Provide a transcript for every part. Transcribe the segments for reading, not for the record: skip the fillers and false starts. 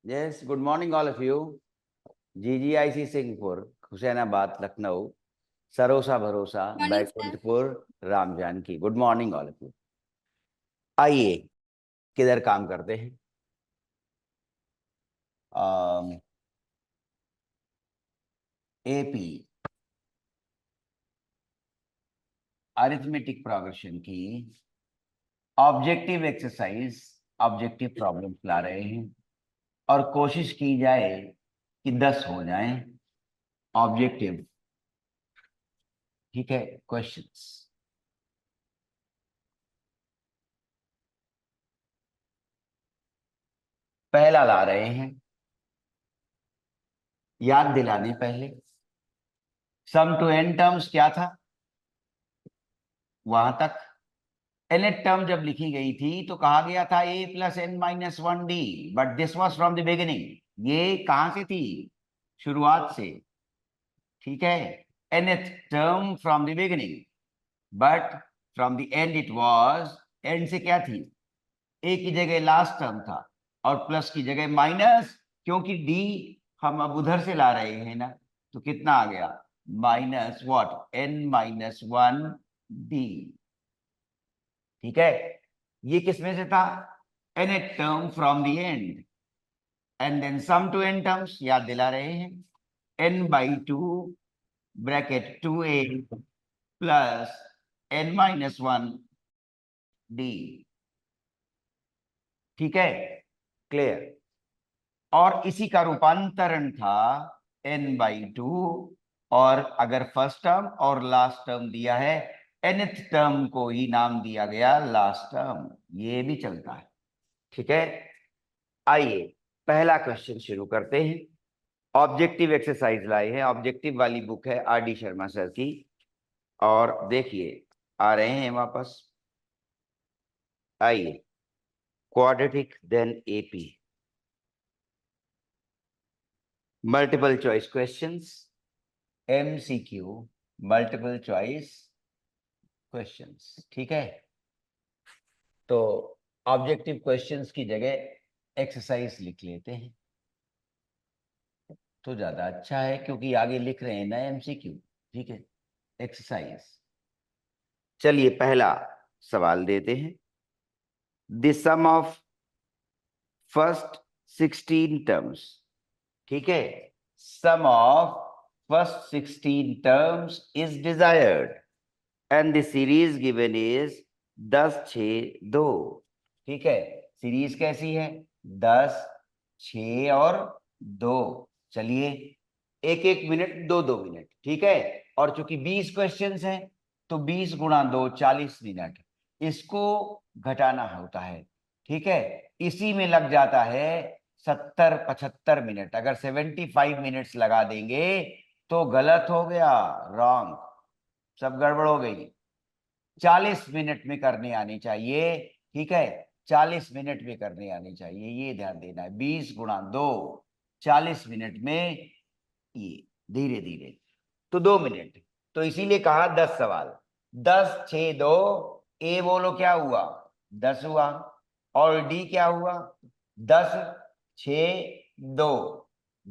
Yes, good morning all of you. GGIC Singhpur, Hussainabad, Lucknow, Sarosa Bharosa, morning sir. Baikunthpur, Ram Janki. Good morning all of you. आइए किधर काम करते हैं। एपी अरिथमेटिक प्रोग्रेशन की ऑब्जेक्टिव एक्सरसाइज, ऑब्जेक्टिव प्रॉब्लम्स ला रहे हैं और कोशिश की जाए कि 10 हो जाएं ऑब्जेक्टिव। ठीक है, क्वेश्चंस। पहला ला रहे हैं, याद दिलाने पहले। सम टू एन टर्म्स क्या था वहां तक। nth टर्म जब लिखी गई थी तो कहा गया था a plus n minus one d, but this was from the beginning. ये कहां से थी? शुरुआत से। ठीक है, nth term from the beginning, but from the end it was. End से क्या थी? a की जगह लास्ट टर्म था और प्लस की जगह माइनस, क्योंकि d हम अब उधर से ला रहे हैं ना, तो कितना आ गया? Minus what? n minus one d. ठीक है, ये किसमें से था? nth term from the end. And then sum to n terms, याद दिला रहे हैं। n/2 bracket 2a plus n minus one d. ठीक है, क्लियर। और इसी का रूपांतरण था n/2, और अगर फर्स्ट टर्म और लास्ट टर्म दिया है, nth टर्म को ही नाम दिया गया लास्ट टर्म। ये भी चलता है। ठीक है, आइए पहला क्वेश्चन शुरू करते हैं। ऑब्जेक्टिव एक्सरसाइज लाए हैं, ऑब्जेक्टिव वाली बुक है RD शर्मा सर की। और देखिए आ रहे हैं वापस। आइए, quadratic then AP, multiple choice questions, MCQ, multiple choice questions. ठीक है, तो ऑब्जेक्टिव क्वेश्चंस की जगह एक्सरसाइज लिख लेते हैं तो ज्यादा अच्छा है, क्योंकि आगे लिख रहे हैं ना MCQ। ठीक है, एक्सरसाइज। चलिए पहला सवाल देते हैं। The sum of first 16 terms. ठीक है, sum of first 16 terms is desired and the series given is 10 6 2। ठीक है, सीरीज कैसी है? 10 6 और 2। चलिए, एक एक मिनट, दो दो मिनट। ठीक है, और चूंकि 20 क्वेश्चंस हैं तो 20 गुणा 2 40 मिनट, इसको घटाना होता है। ठीक है, इसी में लग जाता है 70 75 मिनट। अगर 75 मिनट्स लगा देंगे तो गलत हो गया, रॉन्ग, सब गड़बड़ हो गई। 40 मिनट में करने आनी चाहिए। ठीक है, 40 मिनट में करने आनी चाहिए, ये ध्यान देना है। 20 गुणा 2 40 मिनट में, ये धीरे धीरे, तो 2 मिनट। तो इसीलिए कहा 10 सवाल। 10 6 2। ए बोलो क्या हुआ? 10 हुआ। और डी क्या हुआ? 10 6 2।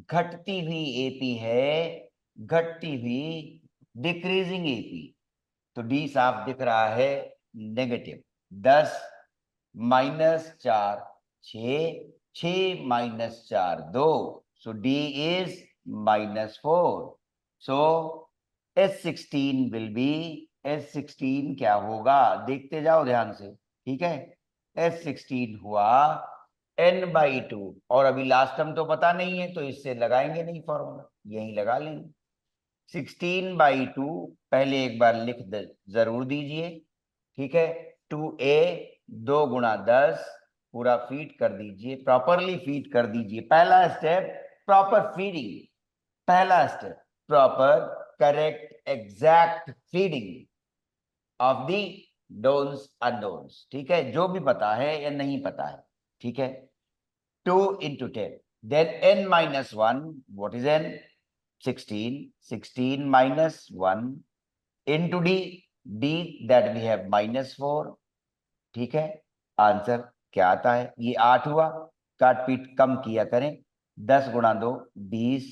घटती हुई एपी है, घटती हुई डिक्रीजिंग एपी। तो डी साफ दिख रहा है negative. 10 minus 4 6, 6 minus 4 2। So D is -4। So S16 will be, S16 क्या होगा? देखते जाओ ध्यान से। ठीक है, S16 हुआ n/2। और अभी लास्ट टर्म तो पता नहीं है तो इससे लगाएंगे नहीं फॉर्मूला, यही लगा लेंगे। 16/2 पहले एक बार लिख जरूर दीजिए। ठीक है, 2a 2 गुणा 10 पूरा फीड कर दीजिए, प्रॉपरली फीड कर दीजिए। पहला स्टेप प्रॉपर फीडिंग, पहला step proper correct exact feeding of the knowns unknowns. ठीक है, जो भी पता है या नहीं पता है। ठीक है, 2 into 10, then n minus 1, what is n? 16, 16 minus 1 into d, d that we have -4। ठीक है, आंसर क्या आता है? ये 8 हुआ, काट पीट कम किया करें। 10 गुणा 2 20,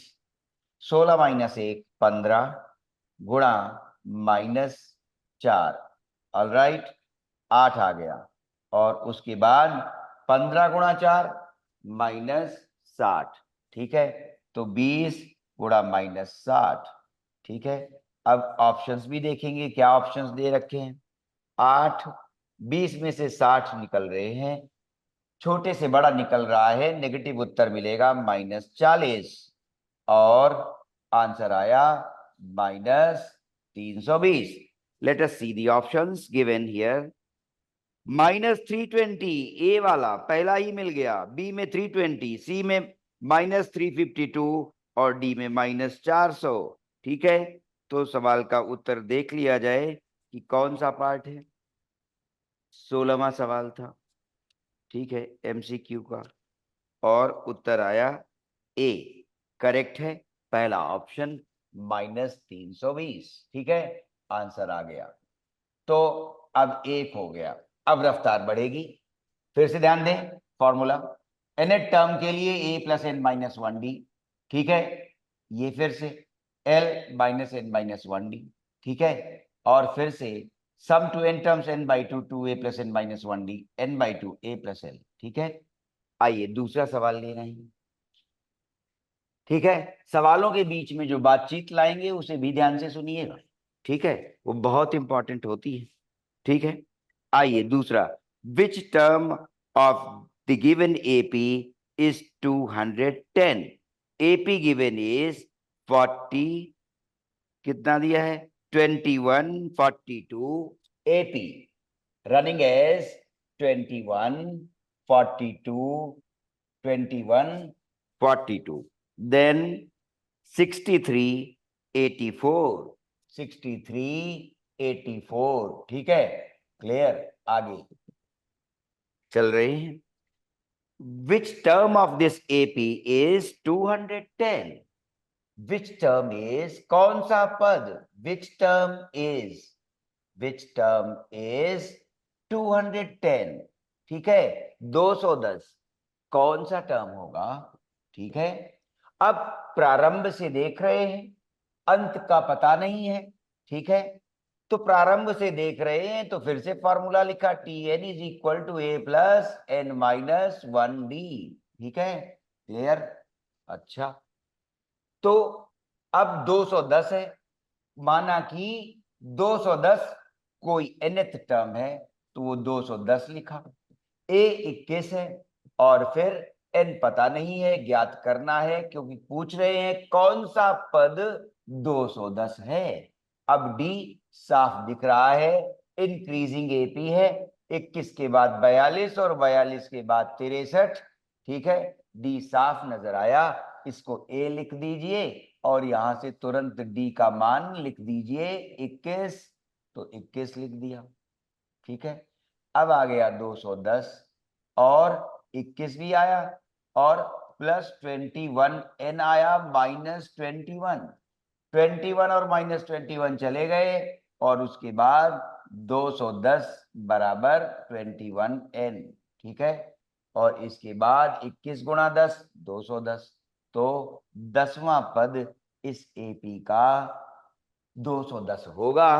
16 माइनस 1 15 गुणा -4, ऑलराइट 8 आ गया। और उसके बाद 15 गुणा 4 -60, ठीक है। तो 20 गुणा -60, ठीक है। अब ऑप्शंस भी देखेंगे, क्या ऑप्शंस दे रखे हैं। 8, 20 में से 60 निकल रहे हैं, छोटे से बड़ा निकल रहा है, नेगेटिव उत्तर मिलेगा -40, और आंसर आया -320। Let us see the options given here. -320 ए वाला पहला ही मिल गया, बी में 320, सी में -352 और डी में -400, ठीक है। तो सवाल का उत्तर देख लिया जाए कि कौन सा पार्ट है। 16वां सवाल था, ठीक है, एमसीक्यू का, और उत्तर आया ए, करेक्ट है पहला ऑप्शन -320, ठीक है। आंसर आ गया। तो अब 1 हो गया, अब रफ्तार बढ़ेगी। फिर से ध्यान दें फॉर्मूला, nth टर्म के लिए a plus n minus 1d, ठीक है। ये फिर से l minus N minus 1d, ठीक है। और फिर से sum to n terms n/2 2a plus n minus 1d n/2 a plus l, ठीक है। आइए दूसरा सवाल ले रहे हैं, ठीक है। सवालों के बीच में जो बातचीत लाएंगे उसे भी ध्यान से सुनिएगा, ठीक है, वो बहुत इंपॉर्टेंट होती है, ठीक है। आइए दूसरा, which term of the given AP is 210। AP given is 40, कितना दिया है 21 42 एपी रनिंग एज 21 42 21 42, then 63 84 63 84, ठीक है। क्लियर, आगे चल रहे हैं। Which term of this AP is 210? Which term is, कौन सा पद, which term is 210, ठीक है। 210 कौन सा टर्म होगा, ठीक है। अब प्रारंभ से देख रहे हैं, अंत का पता नहीं है, ठीक है। तो प्रारंभ से देख रहे हैं तो फिर से फॉर्मूला लिखा, Tn is equal to a plus n minus 1d, ठीक है। क्लियर, अच्छा। तो अब 210 है, माना कि 210 कोई nth टर्म है, तो वो 210 लिखा। a 21 है, और फिर n पता नहीं है, ज्ञात करना है, क्योंकि पूछ रहे हैं कौन सा पद 210 है। अब d साफ दिख रहा है, इंक्रीजिंग एपी है, 21 के बाद 42 और 42 के बाद 63, ठीक है। d साफ नजर आया, इसको a लिख दीजिए और यहां से तुरंत d का मान लिख दीजिए 21, तो 21 लिख दिया, ठीक है। अब आ गया 210 और 21 भी आया, और प्लस 21 n आया -21, 21 और -21 चले गए, और उसके बाद 210 बराबर 21n, ठीक है। और इसके बाद 21 गुणा 10 210, तो 10वां पद इस एपी का 210 होगा।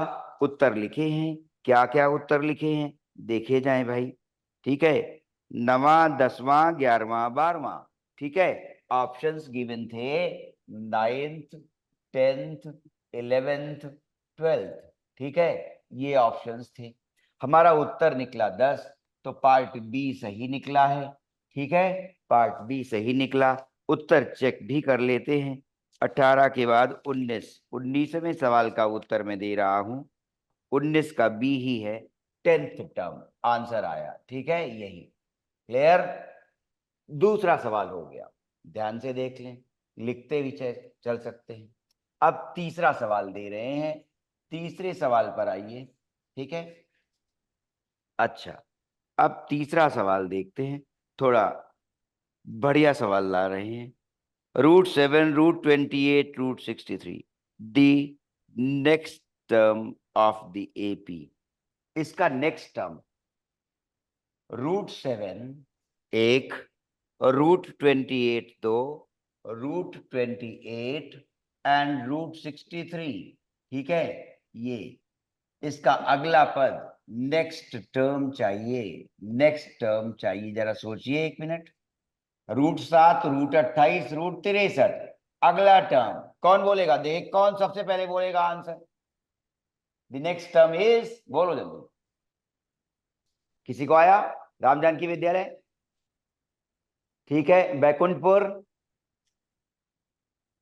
उत्तर लिखे हैं, क्या क्या उत्तर लिखे हैं देखे जाएं भाई, ठीक है। 9वां 10वां 11वां 12वां, ठीक है। ऑप्शंस गिवन थे 9th 10th 11th 12th, ठीक है। ये ऑप्शंस थे, हमारा उत्तर निकला 10, तो पार्ट बी सही निकला है, ठीक है। पार्ट बी सही निकला। उत्तर चेक भी कर लेते हैं। 18 के बाद 19, 19वें सवाल का उत्तर मैं दे रहा हूं, 19 का बी ही है, 10th टर्म आंसर आया, ठीक है, यही। क्लियर, दूसरा सवाल हो गया, ध्यान से देख लें, लिखते भी चल सकते हैं। अब तीसरा सवाल दे रहे हैं, तीसरे सवाल पर आइए, ठीक है। अच्छा, अब तीसरा सवाल देखते हैं, थोड़ा बढ़िया सवाल ला रहे हैं। √7 √28 √63, the next term of the AP, इसका नेक्स्ट टर्म √7 एक, √28 तो √28 एंड √63, ठीक है। ये इसका अगला पद नेक्स्ट टर्म चाहिए, नेक्स्ट टर्म चाहिए। जरा सोचिए 1 मिनट। √7, √28, √63, अगला टर्म कौन बोलेगा? देख कौन सबसे पहले बोलेगा answer. The next term is, बोलो जल्दी। किसी को आया? राम जानकी विद्यालय, ठीक है। बैकुंठपुर,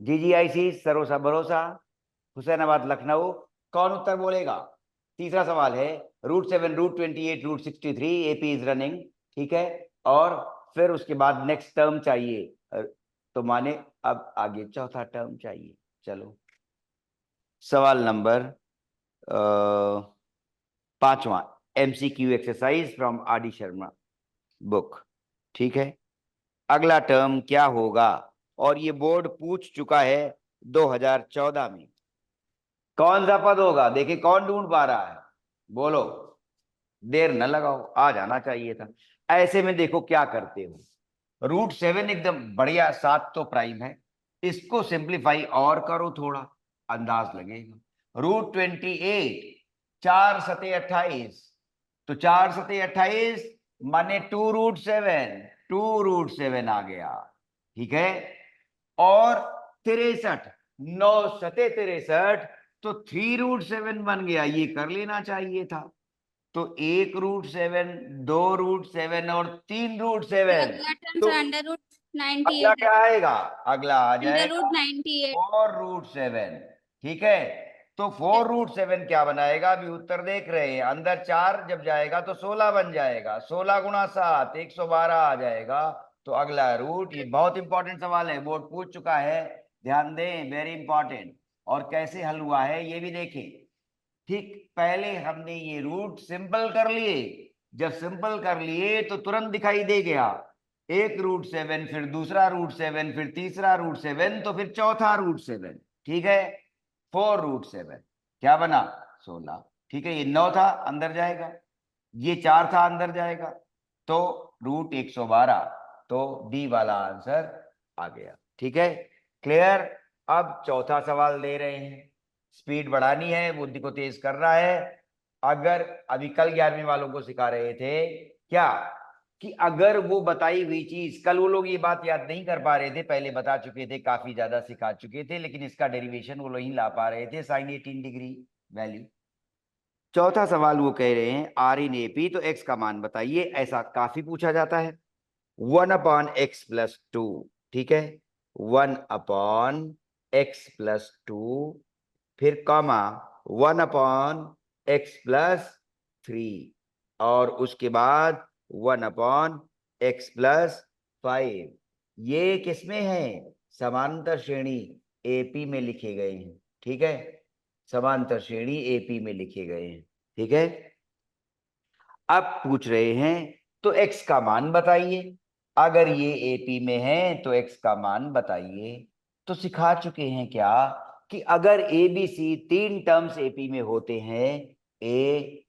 GGIC, सरोसा भरोसा, हुसैनाबाद लखनऊ, कौन उत्तर बोलेगा? तीसरा सवाल है √7, √28, √63, AP इज रनिंग, ठीक है। और फिर उसके बाद नेक्स्ट टर्म चाहिए, तो माने अब आगे चौथा टर्म चाहिए। चलो सवाल नंबर 5वां, MCQ exercise from RD Sharma book, ठीक है। अगला टर्म क्या होगा? और ये बोर्ड पूछ चुका है 2014 में। कौन सा पद होगा? देखिए कौन ढूंढ पा रहा है, बोलो। देर न लगाओ, आ जाना चाहिए था। ऐसे में देखो क्या करते हो, √7 एकदम बढ़िया, 7 तो प्राइम है, इसको सिंप्लीफाई और करो थोड़ा, अंदाज लगेगा। √28, 4 सते 28, तो 4 सते 28 माने 2√7, 2√7 आ गया, ठीक है। और 63, 9 सते 63, तो 3√7 बन गया, ये कर लेना चाहिए था। तो 1√7, 2√7 और 3√7, अगला टर्म तो सर √98 अगला क्या आएगा? अगला आ जाएगा √98 4√7, ठीक है। तो 4√7 क्या बनाएगा? अभी उत्तर देख रहे हैं, अंदर 4 जब जाएगा तो 16 बन जाएगा, 16 गुणा 7, 112 आ जाएगा। तो अगला रूट, ये बहुत इंपॉर्टेंट सवाल है, बोर्ड पूछ चुका है, ध्यान दें, वेरी इंपॉर्टेंट। और कैसे हल हुआ है ये भी देखें। ठीक, पहले हमने ये रूट सिंपल कर लिए, जब सिंपल कर लिए तो तुरंत दिखाई दे गया, एक √7, फिर दूसरा √7, फिर तीसरा √7, तो फिर चौथा √7, ठीक है। 4√7 क्या बना? 16, ठीक है। ये 9 था, अंदर जाएगा, ये 4 था, अंदर जाएगा, तो √112, तो डी वाला आंसर आ गया, ठीक है। क्लियर? अब चौथा सवाल दे रहे हैं, स्पीड बढ़ानी है, बुद्धि को तेज करना है। अगर अभी कल 11वीं वालों को सिखा रहे थे क्या, कि अगर वो बताई हुई चीज, कल वो लोग ये बात याद नहीं कर पा रहे थे, पहले बता चुके थे, काफी ज्यादा सिखा चुके थे, लेकिन इसका डेरिवेशन वो नहीं ला पा रहे थे, sin 18 डिग्री वैल्यू। चौथा सवाल वो कह रहे हैं R इन AP, तो x का मान बताइए, ऐसा काफी पूछा जाता है। 1/x+2, ठीक है, 1/x+2, फिर कॉमा 1/x+3, और उसके बाद 1/x+5। ये किसमें है? समांतर श्रेणी AP में लिखे गए हैं, ठीक है। समांतर श्रेणी AP में लिखे गए हैं, ठीक है। अब पूछ रहे हैं तो x का मान बताइए, अगर ये AP में है तो x का मान बताइए। तो सिखा चुके हैं क्या, कि अगर ABC 3 टर्म्स AP में होते हैं, A,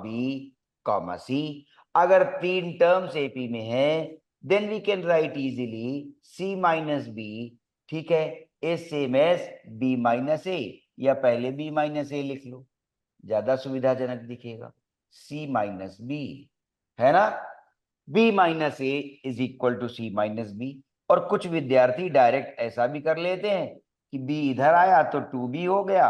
B, C, अगर 3 टर्म्स AP में है, then we can write easily C-B, ठीक है, A सेम एज B-A, या पहले B-A लिख लो, ज्यादा सुविधाजनक दिखेगा। C-B है ना, B-A is equal to C-B। और कुछ विद्यार्थी डायरेक्ट ऐसा भी कर लेते हैं कि B इधर आया तो 2B हो गया,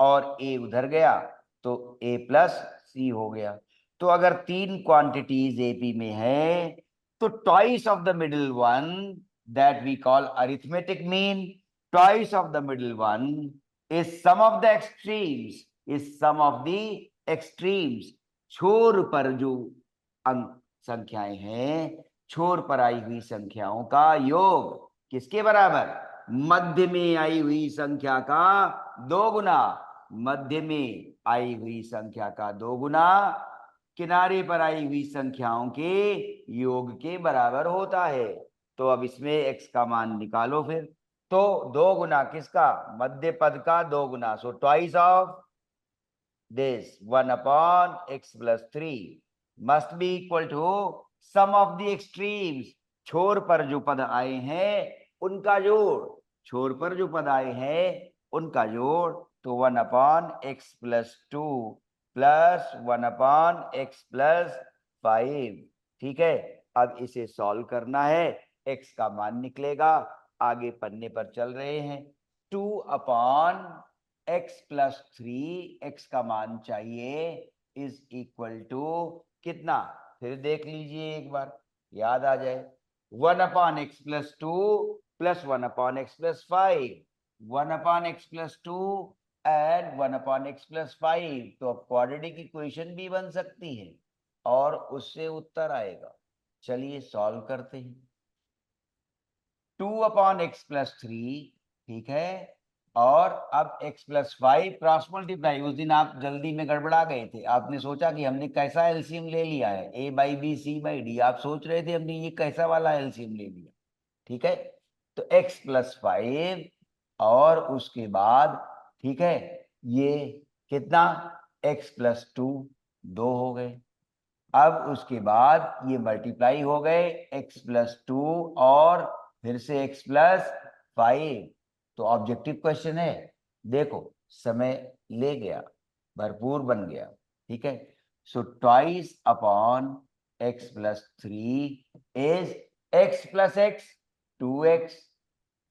और A उधर गया तो A+C हो गया। तो अगर 3 क्वांटिटीज AP में है, तो twice of the middle one, that we call arithmetic mean, twice of the middle one is sum of the extremes, is sum of the extremes. छोर पर जो अंक संख्याएं हैं, छोर पर आई हुई संख्याओं का योग किसके बराबर? मध्य में आई हुई संख्या का 2 गुना, मध्य में आई हुई संख्या का 2 गुना किनारे पर आई हुई संख्याओं के योग के बराबर होता है। तो अब इसमें x का मान निकालो फिर, तो 2 गुना किसका? मध्य पद का 2 गुना, so twice of this 1/x+3 must be equal to sum of the extremes, छोर पर जो पद आए हैं उनका जोड़, छोर पर जो पद आए हैं उनका जोड़, तो 1/x+2 प्लस 1/x+5। ठीक है, अब इसे सॉल्व करना है, x का मान निकलेगा, आगे पन्ने पर चल रहे हैं। 2/x+3, x का मान चाहिए, इज इक्वल टू कितना, फिर देख लीजिए एक बार, याद आ जाए। 1/x+2 plus 1/x+5, 1/x+2 and 1/x+5, तो अब क्वाड्रेटिक इक्वेशन भी बन सकती है और उससे उत्तर आएगा। चलिए सॉल्व करते हैं। 2/x+3, ठीक है, और अब x+5 क्रॉस मल्टीप्लाई। उस दिन आप जल्दी में गड़बड़ा गए थे, आपने सोचा कि हमने कैसा एलसीएम ले लिया है, a/b c/d, आप सोच रहे थे हमने ये कैसा वाला एलसीएम ले लिया। ठीक है, तो x+5 और उसके बाद, ठीक है, ये कितना, x+2, 2 हो गए। अब उसके बाद ये मल्टीप्लाई हो गए, x+2 और फिर से x+5। तो ऑब्जेक्टिव क्वेश्चन है, देखो समय ले गया, भरपूर बन गया। ठीक है, so twice upon x+3 is x+x, 2x,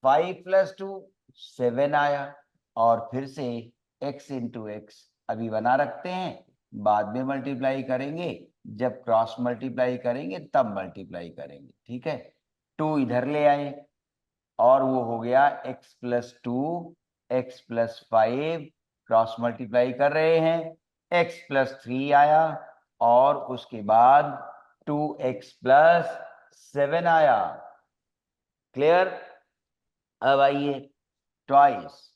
5+2 7 आया, और फिर से x इंटू एक्स अभी बना रखते हैं, बाद में मल्टीप्लाई करेंगे, जब क्रॉस मल्टीप्लाई करेंगे तब मल्टीप्लाई करेंगे। ठीक है, 2 इधर ले आए और वो हो गया x+2, x+5, क्रॉस मल्टीप्लाई कर रहे हैं, x+3 आया और उसके बाद 2x+7 आया। क्लियर? अब आइए, twice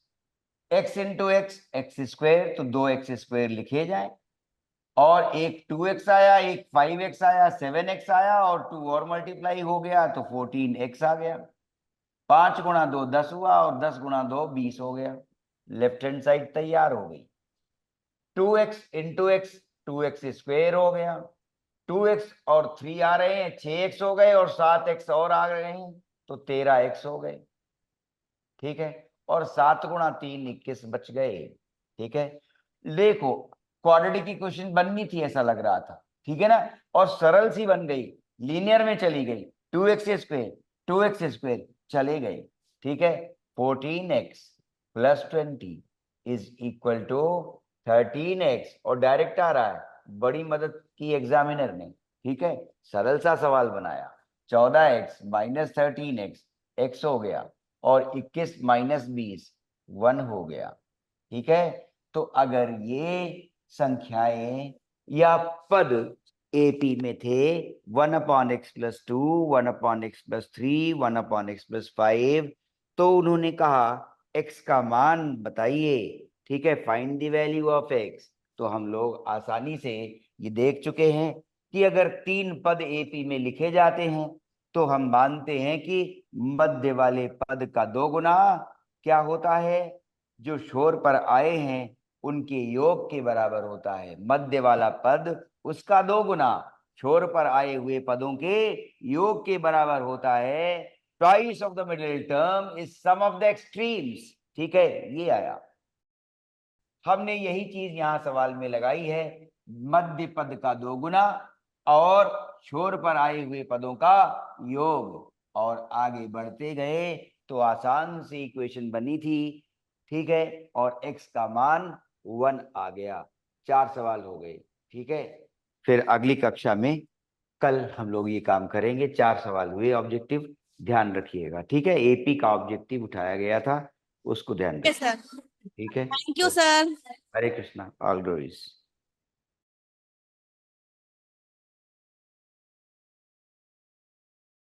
x into x, x², तो 2x² लिखे जाए, और एक 2x आया, एक 5x आया, 7x आया, और 2 और मल्टीप्लाई हो गया तो 14x आ गया। 5 गुणा 2 10 हुआ, और 10 गुणा 2 20 हो गया। लेफ्ट हैंड साइड तैयार हो गई। 2x इंटू एक्स, 2x² हो गया, 2x और 3 आ रहे हैं, 6x हो गए, और 7x और आ रहे हैं तो 13x हो गए। ठीक है, और 7 गुणा 3 21 बच गए। ठीक है, देखो क्वाड्रेटिक इक्वेशन बननी थी ऐसा लग रहा था, ठीक है ना, और सरल सी बन गई, लीनियर में चली गई, 2x² 2x² चले गए। ठीक है, 14x+20 is equal to 13x, और डायरेक्ट आ रहा है, बड़ी मदद की एग्जामिनर ने। ठीक है, सरल सा सवाल बनाया, 14x - 13x, x हो गया, और 21 - 20 1 हो गया। ठीक है, तो अगर ये संख्याएं या पद एपी में थे, 1/x+2, 1/x+3, 1/x+5, तो उन्होंने कहा x का मान बताइए। ठीक है, find the value of x। तो हम लोग आसानी से ये देख चुके हैं कि अगर 3 पद एपी में लिखे जाते हैं तो हम मानते हैं कि मध्य वाले पद का 2 गुना क्या होता है, जो छोर पर आए हैं उनके योग के बराबर होता है। मध्य वाला पद उसका 2 गुना छोर पर आए हुए पदों के योग के बराबर होता है। Twice of the middle term is sum of the extremes. ठीक है, ये आया, हमने यही चीज यहां सवाल में लगाई है, मध्य पद का 2 गुना और छोर पर आए हुए पदों का योग, और आगे बढ़ते गए तो आसान सी इक्वेशन बनी थी। ठीक है, और x का मान 1 आ गया। 4 सवाल हो गए। ठीक है, फिर अगली कक्षा में कल हम लोग ये काम करेंगे। 4 सवाल हुए ऑब्जेक्टिव, ध्यान रखिएगा। ठीक है, एपी का ऑब्जेक्टिव उठाया गया था, उसको ध्यान रखिए। सर, ठीक है, thank you sir. Hare Krishna, all glories.